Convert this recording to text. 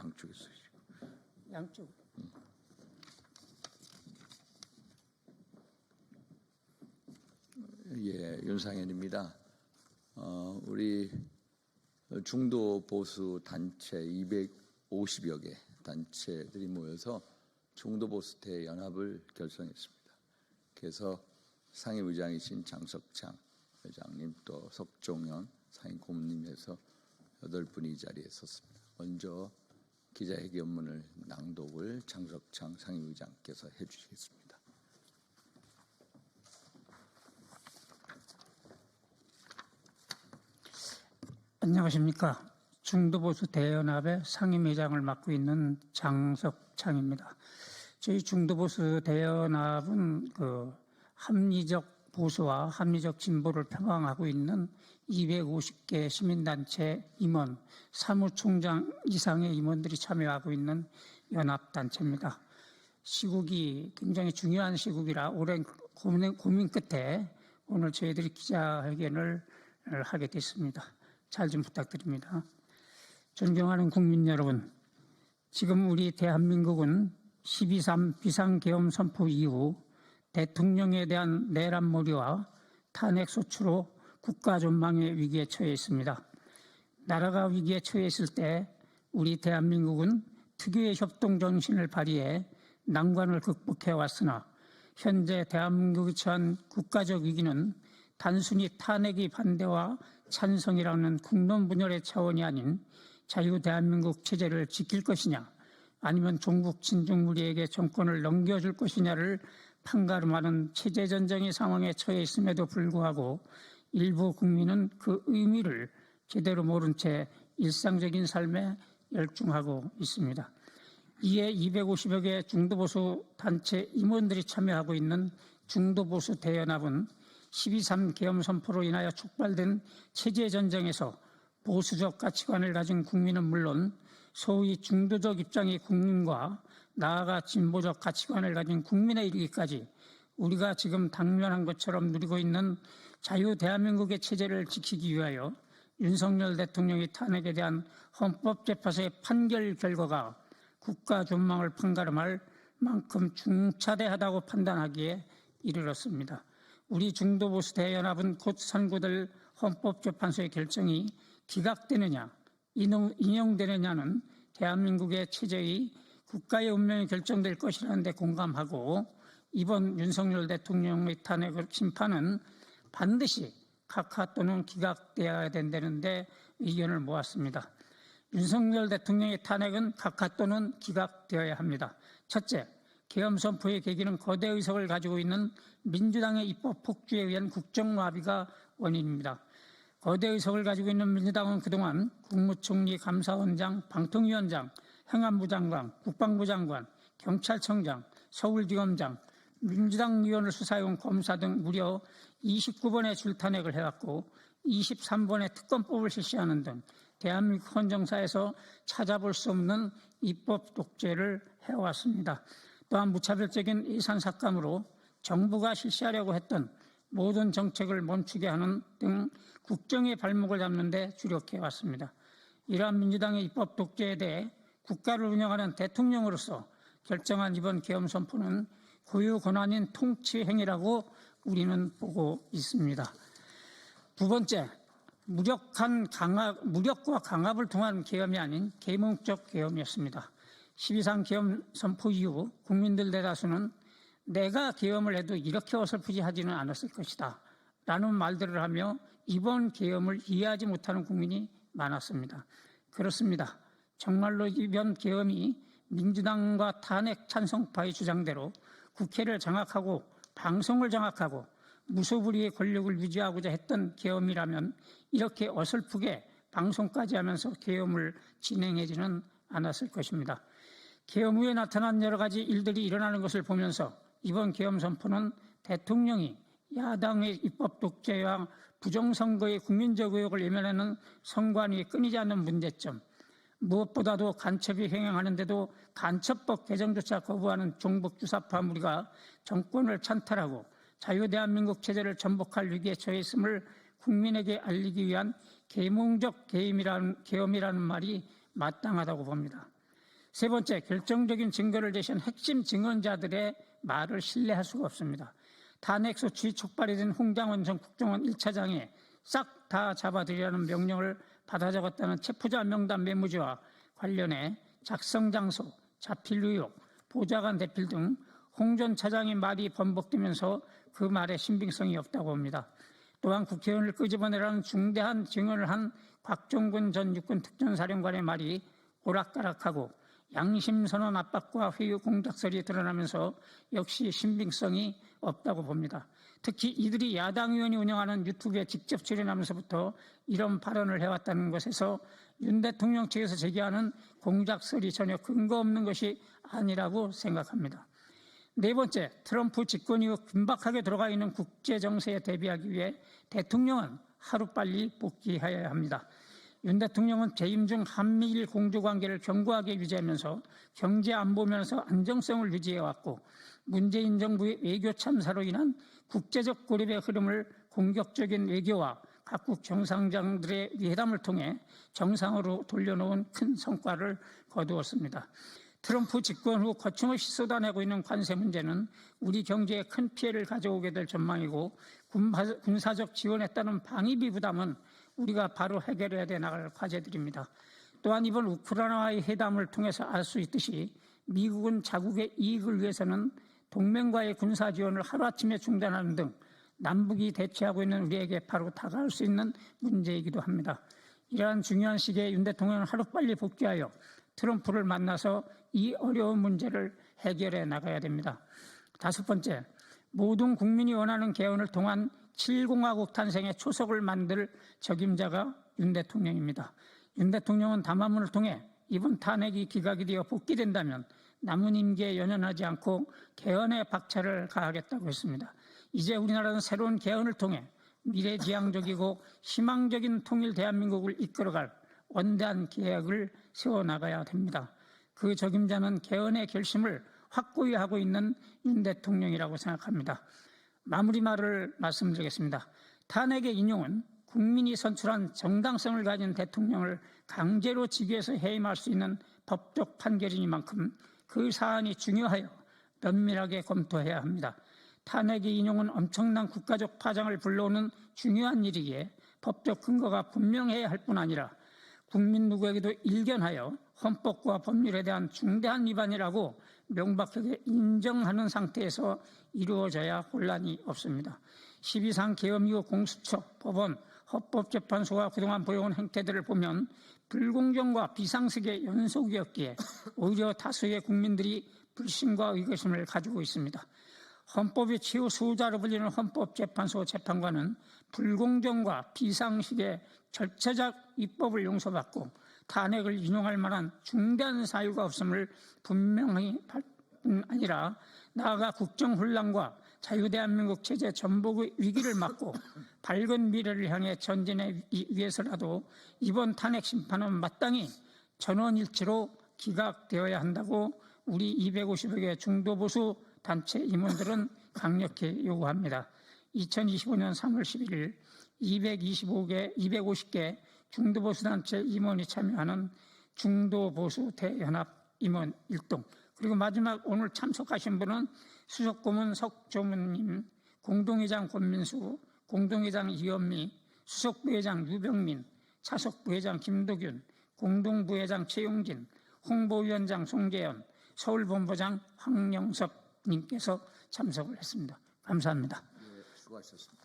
양쪽에 서시고. 양쪽. 예, 윤상현입니다. 우리 중도 보수 단체 250여 개 단체들이 모여서 중도 보수 대연합을 결성했습니다. 그래서 상임의장이신 장석창 회장님, 또 석종현 상임 고문님에서 8분이 이 자리에 섰습니다. 먼저 기자회견문을 낭독을 장석창 상임의장께서 해주시겠습니다. 안녕하십니까. 중도보수 대연합의 상임회장을 맡고 있는 장석창입니다. 저희 중도보수 대연합은 합리적 보수와 합리적 진보를 표방하고 있는 250개 시민단체 임원, 사무총장 이상의 임원들이 참여하고 있는 연합단체입니다. 시국이 굉장히 중요한 시국이라 오랜 고민 끝에 오늘 저희들이 기자회견을 하게 됐습니다. 잘 좀 부탁드립니다. 존경하는 국민 여러분, 지금 우리 대한민국은 12.3 비상계엄 선포 이후 대통령에 대한 내란몰이와 탄핵 소추로 국가 전망의 위기에 처해 있습니다. 나라가 위기에 처해 있을 때 우리 대한민국은 특유의 협동 정신을 발휘해 난관을 극복해 왔으나 현재 대한민국이 처한 국가적 위기는 단순히 탄핵이 반대와 찬성이라는 국론분열의 차원이 아닌 자유 대한민국 체제를 지킬 것이냐 아니면 종북 친중무리에게 정권을 넘겨줄 것이냐를 판가름하는 체제전쟁의 상황에 처해 있음에도 불구하고 일부 국민은 그 의미를 제대로 모른 채 일상적인 삶에 열중하고 있습니다. 이에 250여 개 중도보수 단체 임원들이 참여하고 있는 중도보수 대연합은 12.3 계엄 선포로 인하여 촉발된 체제전쟁에서 보수적 가치관을 가진 국민은 물론 소위 중도적 입장의 국민과 나아가 진보적 가치관을 가진 국민에 이르기까지 우리가 지금 당면한 것처럼 누리고 있는 자유 대한민국의 체제를 지키기 위하여 윤석열 대통령의 탄핵에 대한 헌법재판소의 판결 결과가 국가 전망을 판가름할 만큼 중차대하다고 판단하기에 이르렀습니다. 우리 중도보수 대연합은 곧 선고될 헌법재판소의 결정이 기각되느냐 인용되느냐는 대한민국의 체제의 국가의 운명이 결정될 것이라는 데 공감하고 이번 윤석열 대통령의 탄핵 심판은 반드시 각하 또는 기각되어야 된다는데 의견을 모았습니다. 윤석열 대통령의 탄핵은 각하 또는 기각되어야 합니다. 첫째, 계엄 선포의 계기는 거대 의석을 가지고 있는 민주당의 입법 폭주에 의한 국정마비가 원인입니다. 거대 의석을 가지고 있는 민주당은 그동안 국무총리, 감사원장, 방통위원장, 행안부 장관, 국방부 장관, 경찰청장, 서울지검장, 민주당 의원을 수사해온 검사 등 무려 29번의 줄탄핵을 해왔고 23번의 특검법을 실시하는 등 대한민국 헌정사에서 찾아볼 수 없는 입법 독재를 해왔습니다. 또한 무차별적인 예산삭감으로 정부가 실시하려고 했던 모든 정책을 멈추게 하는 등 국정의 발목을 잡는 데 주력해왔습니다. 이러한 민주당의 입법 독재에 대해 국가를 운영하는 대통령으로서 결정한 이번 계엄 선포는 고유 권한인 통치 행위라고 우리는 보고 있습니다. 두 번째, 무력과 강압을 통한 계엄이 아닌 계몽적 계엄이었습니다. 12.3 계엄 선포 이후 국민들 대다수는 내가 계엄을 해도 이렇게 어설프지 하지는 않았을 것이다 라는 말들을 하며 이번 계엄을 이해하지 못하는 국민이 많았습니다. 그렇습니다. 정말로 이번 계엄이 민주당과 탄핵 찬성파의 주장대로 국회를 장악하고 방송을 장악하고 무소불위의 권력을 유지하고자 했던 계엄이라면 이렇게 어설프게 방송까지 하면서 계엄을 진행하지는 않았을 것입니다. 계엄 후에 나타난 여러 가지 일들이 일어나는 것을 보면서 이번 계엄 선포는 대통령이 야당의 입법 독재와 부정선거의 국민적 의혹을 외면하는 선관위에 끊이지 않는 문제점, 무엇보다도 간첩이 횡행하는데도 간첩법 개정조차 거부하는 종북 주사파 무리가 정권을 찬탈하고 자유대한민국 체제를 전복할 위기에 처해 있음을 국민에게 알리기 위한 계몽적 계엄이라는 말이 마땅하다고 봅니다. 세 번째, 결정적인 증거를 제시한 핵심 증언자들의 말을 신뢰할 수가 없습니다. 탄핵 소추 촉발이 된 홍장원 전 국정원 1차장이 싹 다 잡아들이라는 명령을 받아 적었다는 체포자 명단 메모지와 관련해 작성 장소, 자필 의혹, 보좌관 대필 등 홍 전 차장의 말이 번복되면서 그 말에 신빙성이 없다고 봅니다. 또한 국회의원을 끄집어내라는 중대한 증언을 한 곽종근 전 육군 특전사령관의 말이 오락가락하고 양심선언 압박과 회유 공작설이 드러나면서 역시 신빙성이 없다고 봅니다. 특히 이들이 야당 의원이 운영하는 유튜브에 직접 출연하면서부터 이런 발언을 해왔다는 것에서 윤 대통령 측에서 제기하는 공작설이 전혀 근거 없는 것이 아니라고 생각합니다. 네 번째, 트럼프 집권 이후 긴박하게 돌아가 있는 국제 정세에 대비하기 위해 대통령은 하루빨리 복귀해야 합니다. 윤 대통령은 재임 중 한미일 공조관계를 견고하게 유지하면서 경제 안보 면에서 안정성을 유지해왔고 문재인 정부의 외교 참사로 인한 국제적 고립의 흐름을 공격적인 외교와 각국 정상장들의 회담을 통해 정상으로 돌려놓은 큰 성과를 거두었습니다. 트럼프 집권 후 거침없이 쏟아내고 있는 관세 문제는 우리 경제에 큰 피해를 가져오게 될 전망이고 군사적 지원에 따른 방위비 부담은 우리가 바로 해결해야 돼 나갈 과제들입니다. 또한 이번 우크라이나와의 회담을 통해서 알 수 있듯이 미국은 자국의 이익을 위해서는 동맹과의 군사 지원을 하루아침에 중단하는 등 남북이 대치하고 있는 우리에게 바로 다가올 수 있는 문제이기도 합니다. 이러한 중요한 시기에 윤 대통령은 하루빨리 복귀하여 트럼프를 만나서 이 어려운 문제를 해결해 나가야 됩니다. 다섯 번째, 모든 국민이 원하는 개헌을 통한 7공화국 탄생의 초석을 만들 적임자가 윤 대통령입니다. 윤 대통령은 담화문을 통해 이번 탄핵이 기각이 되어 복귀된다면 남은 임기에 연연하지 않고 개헌에 박차를 가하겠다고 했습니다. 이제 우리나라는 새로운 개헌을 통해 미래지향적이고 희망적인 통일 대한민국을 이끌어갈 원대한 계획을 세워나가야 됩니다. 그 적임자는 개헌의 결심을 확고히 하고 있는 윤 대통령이라고 생각합니다. 마무리 말을 말씀드리겠습니다. 탄핵의 인용은 국민이 선출한 정당성을 가진 대통령을 강제로 직위에서 해임할 수 있는 법적 판결이니만큼 그 사안이 중요하여 면밀하게 검토해야 합니다. 탄핵의 인용은 엄청난 국가적 파장을 불러오는 중요한 일이기에 법적 근거가 분명해야 할 뿐 아니라 국민 누구에게도 일견하여 헌법과 법률에 대한 중대한 위반이라고 명백하게 인정하는 상태에서 이루어져야 혼란이 없습니다. 12상 계엄 이후 공수처, 법원, 헌법재판소가 그동안 보여온 행태들을 보면 불공정과 비상식의 연속이었기에 오히려 다수의 국민들이 불신과 의구심을 가지고 있습니다. 헌법의 최후 수호자로 불리는 헌법재판소 재판관은 불공정과 비상식의 절차적 입법을 용서받고 탄핵을 인용할 만한 중대한 사유가 없음을 분명히 뿐 아니라 나아가 국정혼란과 자유대한민국 체제 전복의 위기를 막고 밝은 미래를 향해 전진하기 위해서라도 이번 탄핵 심판은 마땅히 전원일치로 기각되어야 한다고 우리 250여 개 중도보수 단체 임원들은 강력히 요구합니다. 2025년 3월 11일 250개 중도보수단체 임원이 참여하는 중도보수 대연합 임원 일동, 그리고 마지막 오늘 참석하신 분은 수석고문 석조문님, 공동회장 권민수, 공동회장 이현미, 수석부회장 유병민, 차석부회장 김도균, 공동부회장 최용진, 홍보위원장 송재현, 서울본부장 황영섭 님께서 참석을 했습니다. 감사합니다. 네, 수고하셨습니다.